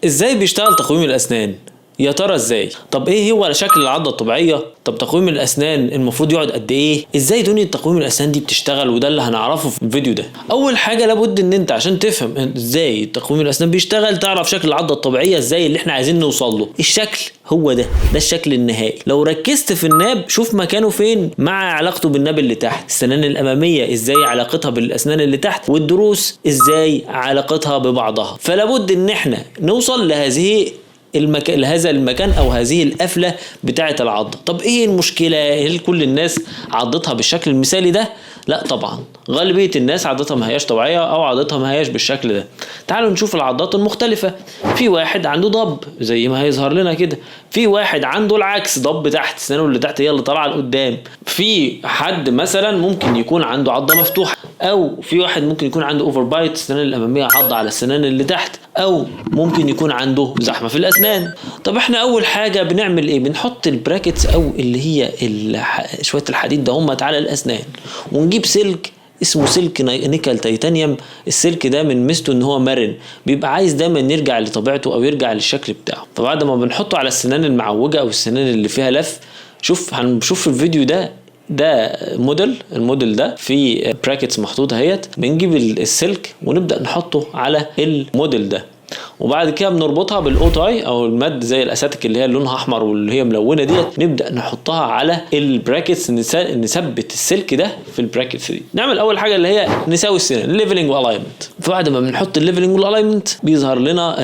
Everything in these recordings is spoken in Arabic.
ازاي بيشتغل تقويم الاسنان؟ يا ترى ازاي؟ طب ايه هو شكل العضة الطبيعية؟ طب تقويم الاسنان المفروض يقعد قد ايه؟ ازاي دنيا تقويم الاسنان دي بتشتغل؟ وده اللي هنعرفه في الفيديو ده. اول حاجة لابد ان انت عشان تفهم ازاي تقويم الاسنان بيشتغل تعرف شكل العضة الطبيعية ازاي اللي احنا عايزين نوصل له. الشكل هو ده الشكل النهائي. لو ركزت في الناب شوف مكانه فين مع علاقته بالناب اللي تحت. السنان الامامية ازاي علاقتها بالاسنان اللي تحت، والضروس ازاي علاقتها ببعضها. فلابد ان احنا نوصل لهذا المكان او هذه القفله بتاعه العضه. طب ايه المشكله؟ هل كل الناس عضتها بالشكل المثالي ده؟ لا طبعا، غالبيه الناس عضتها ما هياش طبيعيه او عضتها ما هياش بالشكل ده. تعالوا نشوف العضات المختلفه. في واحد عنده ضب زي ما هيظهر لنا كده، في واحد عنده العكس، ضب تحت، اسنانه اللي تحت هي اللي طالعه لقدام. في حد مثلا ممكن يكون عنده عضه مفتوحه، او في واحد ممكن يكون عنده اوفر بايت، السنان الاماميه عضه على السنان اللي تحت، او ممكن يكون عنده زحمه في الاسنان. طب احنا اول حاجه بنعمل ايه؟ بنحط البراكتس او اللي هي شويه الحديد ده هم على الاسنان، ونجيب سلك اسمه سلك نيكل تيتانيوم. السلك ده من ميزته ان هو مرن، بيبقى عايز دايما يرجع لطبيعته او يرجع للشكل بتاعه. فبعد ما بنحطه على السنان المعوجه او السنان اللي فيها لف، هنشوف في الفيديو ده الموديل ده في براكتس محطوطه اهيت. بنجيب السلك ونبدا نحطه على الموديل ده، وبعد كده بنربطها بالاوتاي او الماد زي الاساتيك اللي هي لونها احمر واللي هي ملونه ديت. نبدا نحطها على البراكتس، نثبت السلك ده في البراكتس دي. نعمل اول حاجه اللي هي نساوي السنان، الليفلنج والالاينمنت. فبعد ما بنحط الليفلنج والالاينمنت بيظهر لنا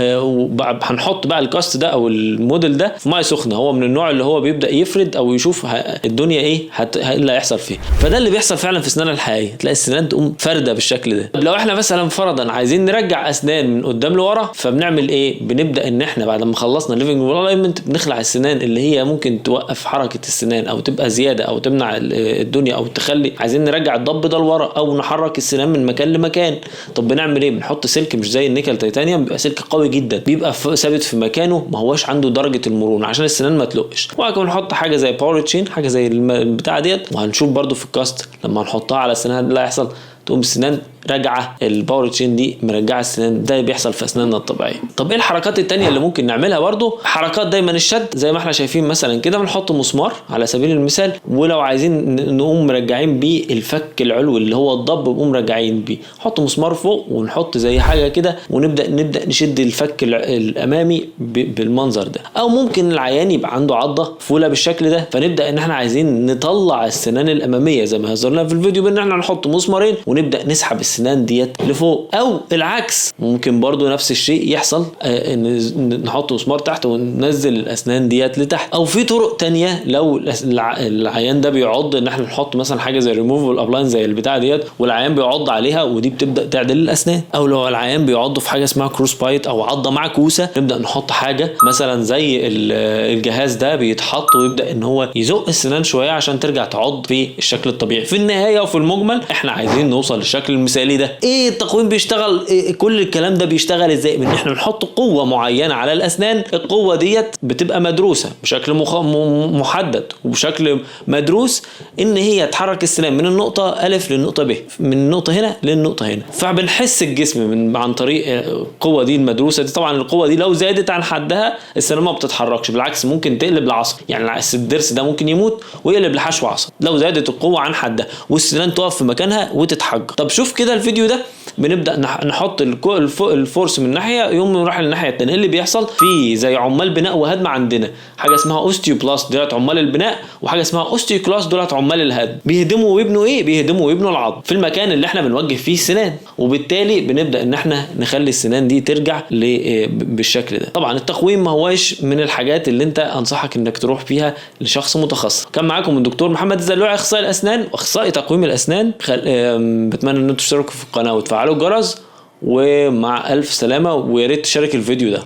هنحط بقى الكاست ده او الموديل ده في ميه سخنه. هو من النوع اللي هو بيبدا يفرد او يشوف الدنيا ايه اللي هيحصل فيه. فده اللي بيحصل فعلا في اسنان الحقيقيه، تلاقي السنان تقوم فرده بالشكل ده. لو احنا مثلا فرضا عايزين نرجع اسنان من قدام لورا، فبنعمل ايه؟ بنبدا ان احنا بعد ما خلصنا الليفنج والالاينمنت بنخلع السنان اللي هي ممكن توقف حركه السنان او تبقى زياده او تمنع الدنيا او تخلي عايزين نرجع الضب ده لورا او نحرك السنان من مكان لمكان. طب بنعمل ايه؟ بنحط سلك مش زي النيكل تيتانيوم، بيبقى سلك قوي جدا، بيبقى ثابت في مكانه، ما هوش عنده درجه المرونه عشان السنان ما تلقش. وبعد كده بنحط حاجه زي باور تشين، حاجه زي البتاع ديت. وهنشوف برده في الكاست لما نحطها على السنان اللي هيحصل، تقوم السنان راجعه، الباور تشين دي مرجعه السنان. ده بيحصل في اسناننا الطبيعيه. طب ايه الحركات التانية اللي ممكن نعملها؟ برضو حركات دايما الشد زي ما احنا شايفين مثلا كده. بنحط مسمار على سبيل المثال، ولو عايزين نقوم مرجعين بيه الفك العلوي اللي هو الضب، بنقوم راجعين بيه. نحط مسمار فوق ونحط زي حاجه كده، ونبدا نشد الفك الامامي بالمنظر ده. او ممكن العيان يبقى عنده عضه فوله بالشكل ده، فنبدا ان احنا عايزين نطلع السنان الاماميه زي ما هزرنا في الفيديو بان احنا نحط مسمارين ونبدا نسحب السنان ديت لفوق. او العكس ممكن برضو نفس الشيء يحصل، نحط مسمار تحت وننزل الاسنان ديت لتحت. او في طرق تانية لو العيان ده بيعض، ان احنا نحط مثلا حاجه زي ريموفبل ابلاين زي البتاع ديت والعيان بيعض عليها، ودي بتبدا تعدل الاسنان. او لو العيان بيعض في حاجه اسمها كروس بايت او عضه معكوسه، نبدا نحط حاجه مثلا زي الجهاز ده بيتحط ويبدا ان هو يزق السنان شويه عشان ترجع تعض في الشكل الطبيعي. في النهايه وفي المجمل احنا عايزين نوصل للشكل المثالي ده. ايه التقويم بيشتغل؟ كل الكلام ده بيشتغل ازاي؟ ان احنا نحط قوه معينه على الاسنان. القوه ديت بتبقى مدروسه بشكل محدد وبشكل مدروس، ان هي تحرك السنان من النقطه الف للنقطه ب، من النقطه هنا للنقطه هنا. فبنحس الجسم عن طريق القوه دي المدروسه دي. طبعا القوه دي لو زادت عن حدها السنان ما بتتحركش، بالعكس ممكن تقلب لعصب. يعني الضرس ده ممكن يموت ويقلب لحشو عصب لو زادت القوه عن حدها والسنان تقف في مكانها وتتحجر. طب شوف كده الفيديو ده، بنبدا نحط الفورس من ناحيه يوم نروح للناحيه الثانيه. اللي بيحصل في زي عمال بناء وهدم عندنا حاجه اسمها اوستيوبلاست، دولت عمال البناء، وحاجه اسمها اوستيوكلاست، دولت عمال الهدم. بيهدموا ويبنوا ايه؟ بيهدموا ويبنوا العظم في المكان اللي احنا بنوجه فيه السنان، وبالتالي بنبدا ان احنا نخلي السنان دي ترجع بالشكل ده. طبعا التقويم ما هواش من الحاجات اللي انت انصحك انك تروح فيها لشخص متخصص. كان معاكم الدكتور محمد الزلوعي، اخصائي الاسنان واخصائي تقويم الاسنان. بتمنى ان انتم تشتركوا في القناه وتفعلوا الجرس، ومع الف سلامه، ويا ريت تشارك الفيديو ده.